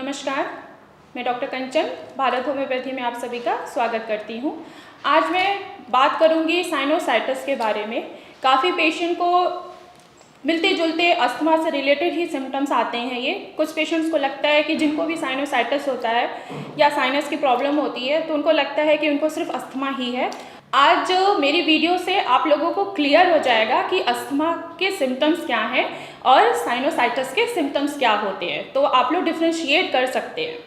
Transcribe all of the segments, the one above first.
नमस्कार, मैं डॉक्टर कंचन भारत होम्योपैथी में आप सभी का स्वागत करती हूँ। आज मैं बात करूँगी साइनोसाइटिस के बारे में। काफ़ी पेशेंट को मिलते जुलते अस्थमा से रिलेटेड ही सिम्टम्स आते हैं। ये कुछ पेशेंट्स को लगता है कि जिनको भी साइनोसाइटिस होता है या साइनस की प्रॉब्लम होती है तो उनको लगता है कि उनको सिर्फ अस्थमा ही है। आज मेरी वीडियो से आप लोगों को क्लियर हो जाएगा कि अस्थमा के सिम्टम्स क्या हैं और साइनोसाइटिस के सिम्टम्स क्या होते हैं, तो आप लोग डिफ्रेंशिएट कर सकते हैं।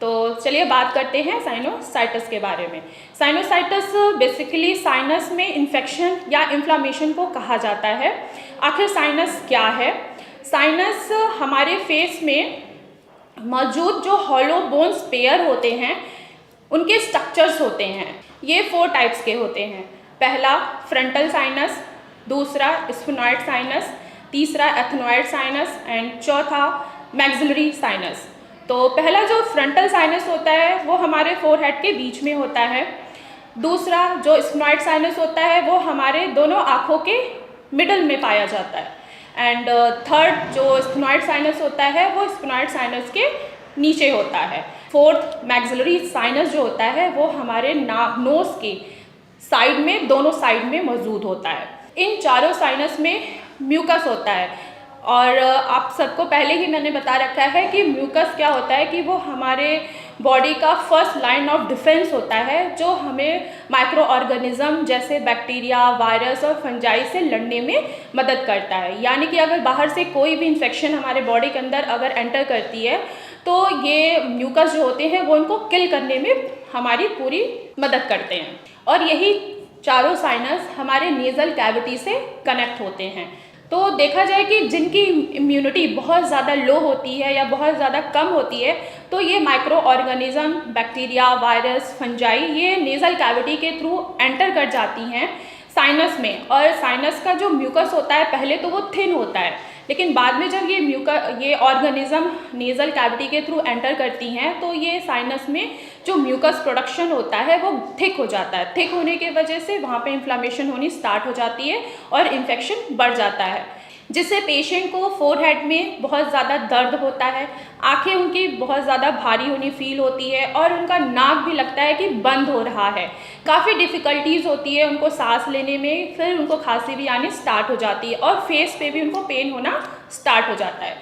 तो चलिए बात करते हैं साइनोसाइटिस के बारे में। साइनोसाइटिस बेसिकली साइनस में इन्फेक्शन या इन्फ्लामेशन को कहा जाता है। आखिर साइनस क्या है? साइनस हमारे फेस में मौजूद जो हॉलो बोन्स पेयर होते हैं उनके स्ट्रक्चर्स होते हैं। ये 4 टाइप्स के होते हैं। पहला फ्रंटल साइनस, दूसरा स्फेनॉइड साइनस, तीसरा एथनॉइड साइनस एंड चौथा मैक्सिलरी साइनस। तो पहला जो फ्रंटल साइनस होता है वो हमारे फोरहेड के बीच में होता है। दूसरा जो स्फेनॉइड साइनस होता है वो हमारे दोनों आँखों के मिडल में पाया जाता है। एंड थर्ड जो स्फेनॉइड साइनस होता है वो स्फेनॉइड साइनस के नीचे होता है। फोर्थ मैक्सिलरी साइनस जो होता है वो हमारे नोज के साइड में, दोनों साइड में मौजूद होता है। इन चारों साइनस में म्यूकस होता है और आप सबको पहले ही मैंने बता रखा है कि म्यूकस क्या होता है कि वो हमारे बॉडी का फर्स्ट लाइन ऑफ डिफेंस होता है जो हमें माइक्रो ऑर्गेनिज्म जैसे बैक्टीरिया, वायरस और फंजाई से लड़ने में मदद करता है। यानी कि अगर बाहर से कोई भी इन्फेक्शन हमारे बॉडी के अंदर अगर एंटर करती है तो ये म्यूकस जो होते हैं वो उनको किल करने में हमारी पूरी मदद करते हैं। और यही चारों साइनस हमारे नेज़ल कैविटी से कनेक्ट होते हैं। तो देखा जाए कि जिनकी इम्यूनिटी बहुत ज़्यादा लो होती है या बहुत ज़्यादा कम होती है तो ये micro organism, bacteria, virus, fungi ये नेज़ल कैविटी के थ्रू एंटर कर जाती हैं साइनस में। और साइनस का जो म्यूकस होता है पहले तो वो थिन होता है, लेकिन बाद में जब ये ऑर्गेनिज्म नेज़ल कैविटी के थ्रू एंटर करती हैं तो ये साइनस में जो म्यूकस प्रोडक्शन होता है वो थिक हो जाता है। थिक होने की वजह से वहाँ पे इन्फ्लामेशन होनी स्टार्ट हो जाती है और इन्फेक्शन बढ़ जाता है, जिससे पेशेंट को फोरहेड में बहुत ज़्यादा दर्द होता है, आंखें उनकी बहुत ज़्यादा भारी होनी फील होती है और उनका नाक भी लगता है कि बंद हो रहा है। काफ़ी डिफ़िकल्टीज़ होती है उनको सांस लेने में, फिर उनको खांसी भी आनी स्टार्ट हो जाती है और फेस पे भी उनको पेन होना स्टार्ट हो जाता है।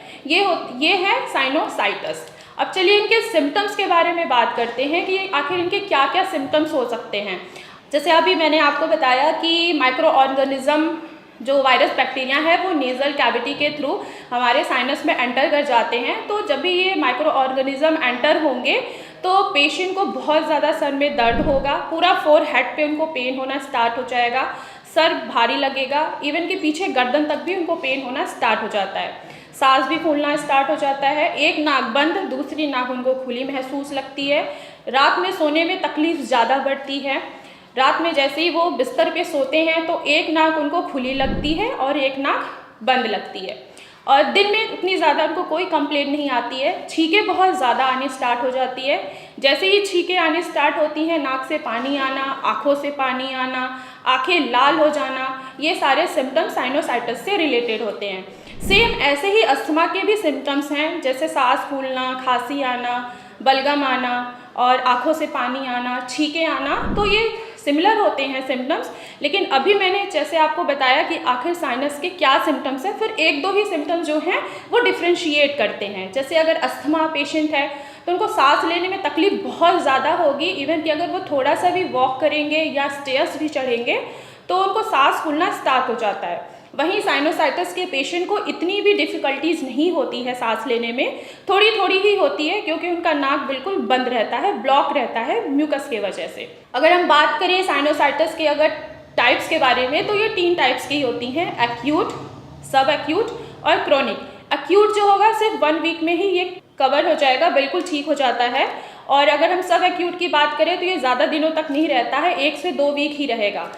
ये है साइनोसाइटिस। अब चलिए इनके सिम्टम्स के बारे में बात करते हैं कि आखिर इनके क्या क्या सिम्टम्स हो सकते हैं। जैसे अभी मैंने आपको बताया कि माइक्रो ऑर्गेनिज्म जो वायरस बैक्टीरिया है वो नेज़ल कैविटी के थ्रू हमारे साइनस में एंटर कर जाते हैं। तो जब भी ये माइक्रो ऑर्गेनिज्म एंटर होंगे तो पेशेंट को बहुत ज़्यादा सर में दर्द होगा, पूरा फोरहेड पे उनको पेन होना स्टार्ट हो जाएगा, सर भारी लगेगा, इवन कि पीछे गर्दन तक भी उनको पेन होना स्टार्ट हो जाता है, सांस भी फूलना स्टार्ट हो जाता है, एक नाक बंद दूसरी नाक उनको खुली महसूस लगती है, रात में सोने में तकलीफ ज़्यादा बढ़ती है। रात में जैसे ही वो बिस्तर पे सोते हैं तो एक नाक उनको खुली लगती है और एक नाक बंद लगती है। और दिन में उतनी ज़्यादा उनको कोई कंप्लेंट नहीं आती है। छींकें बहुत ज़्यादा आनी स्टार्ट हो जाती है। जैसे ही छींकें आनी स्टार्ट होती हैं, नाक से पानी आना, आँखों से पानी आना, आँखें लाल हो जाना, ये सारे सिम्टम्स साइनोसाइटिस से रिलेटेड होते हैं। सेम ऐसे ही अस्थमा के भी सिम्टम्स हैं, जैसे सांस फूलना, खांसी आना, बलगम आना और आँखों से पानी आना, छींकें आना, तो ये सिमिलर होते हैं सिम्टम्स। लेकिन अभी मैंने जैसे आपको बताया कि आखिर साइनस के क्या सिम्टम्स हैं, फिर एक दो ही सिम्टम्स जो हैं वो डिफ्रेंशिएट करते हैं। जैसे अगर अस्थमा पेशेंट है तो उनको सांस लेने में तकलीफ बहुत ज़्यादा होगी, इवन कि अगर वो थोड़ा सा भी वॉक करेंगे या स्टेयर्स भी चढ़ेंगे तो उनको सांस फूलना स्टार्ट हो जाता है। वहीं साइनोसाइटिस के पेशेंट को इतनी भी डिफ़िकल्टीज़ नहीं होती है सांस लेने में, थोड़ी थोड़ी ही होती है क्योंकि उनका नाक बिल्कुल बंद रहता है, ब्लॉक रहता है म्यूकस के वजह से। अगर हम बात करें साइनोसाइटिस के अगर टाइप्स के बारे में तो ये 3 टाइप्स की होती हैं, एक्यूट, सब एक्यूट और क्रोनिक। एक्यूट जो होगा सिर्फ 1 वीक में ही ये कवर हो जाएगा, बिल्कुल ठीक हो जाता है। और अगर हम सब एक्यूट की बात करें तो ये ज़्यादा दिनों तक नहीं रहता है, 1 से 2 वीक ही रहेगा।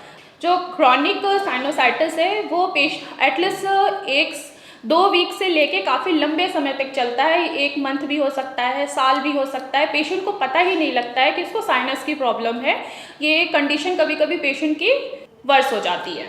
जो क्रॉनिक साइनोसाइटिस है वो एटलीस्ट 1-2 वीक से लेके काफ़ी लंबे समय तक चलता है, 1 मंथ भी हो सकता है, साल भी हो सकता है। पेशेंट को पता ही नहीं लगता है कि इसको साइनस की प्रॉब्लम है। ये कंडीशन कभी कभी पेशेंट की वर्स हो जाती है।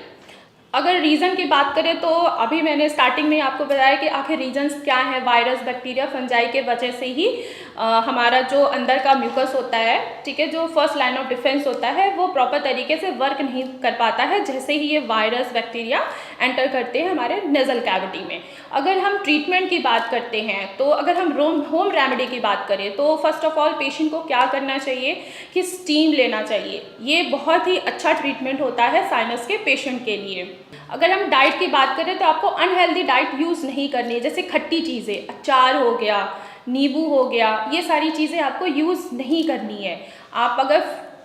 अगर रीज़न की बात करें तो अभी मैंने स्टार्टिंग में आपको बताया कि आखिर रीजन्स क्या है। वायरस, बैक्टीरिया, फंजाई के वजह से ही हमारा जो अंदर का म्यूकस होता है, ठीक है, जो फर्स्ट लाइन ऑफ डिफेंस होता है, वो प्रॉपर तरीके से वर्क नहीं कर पाता है जैसे ही ये वायरस, बैक्टीरिया एंटर करते हैं हमारे नेज़ल कैविटी में। अगर हम ट्रीटमेंट की बात करते हैं तो अगर हम होम रेमेडी की बात करें तो फर्स्ट ऑफ ऑल पेशेंट को क्या करना चाहिए कि स्टीम लेना चाहिए। ये बहुत ही अच्छा ट्रीटमेंट होता है साइनस के पेशेंट के लिए। अगर हम डाइट की बात करें तो आपको अनहेल्दी डाइट यूज़ नहीं करनी है, जैसे खट्टी चीज़ें, अचार हो गया, नींबू हो गया, ये सारी चीज़ें आपको यूज़ नहीं करनी है। आप अगर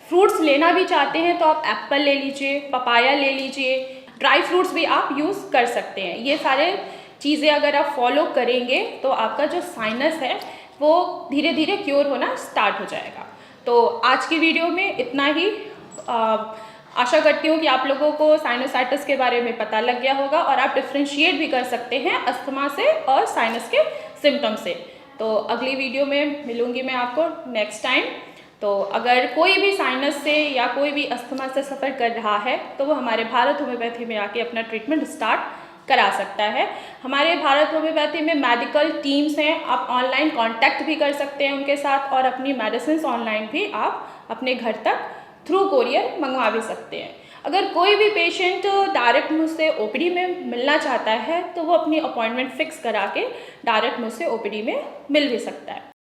फ्रूट्स लेना भी चाहते हैं तो आप एप्पल ले लीजिए, पपाया ले लीजिए, ड्राई फ्रूट्स भी आप यूज़ कर सकते हैं। ये सारे चीज़ें अगर आप फॉलो करेंगे तो आपका जो साइनस है वो धीरे धीरे क्योर होना स्टार्ट हो जाएगा। तो आज की वीडियो में इतना ही। आशा करती हूँ कि आप लोगों को साइनोसाइटिस के बारे में पता लग गया होगा और आप डिफ्रेंशिएट भी कर सकते हैं अस्थमा से और साइनस के सिम्टम से। तो अगली वीडियो में मिलूँगी मैं आपको नेक्स्ट टाइम। तो अगर कोई भी साइनस से या कोई भी अस्थमा से सफ़र कर रहा है तो वो हमारे भारत होम्योपैथी में आके अपना ट्रीटमेंट स्टार्ट करा सकता है। हमारे भारत होम्योपैथी में मेडिकल टीम्स हैं, आप ऑनलाइन कांटेक्ट भी कर सकते हैं उनके साथ और अपनी मेडिसिन ऑनलाइन भी आप अपने घर तक थ्रू कोरियर मंगवा भी सकते हैं। अगर कोई भी पेशेंट डायरेक्ट मुझसे ओपीडी में मिलना चाहता है तो वो अपनी अपॉइंटमेंट फिक्स करा के डायरेक्ट मुझसे ओपीडी में मिल भी सकता है।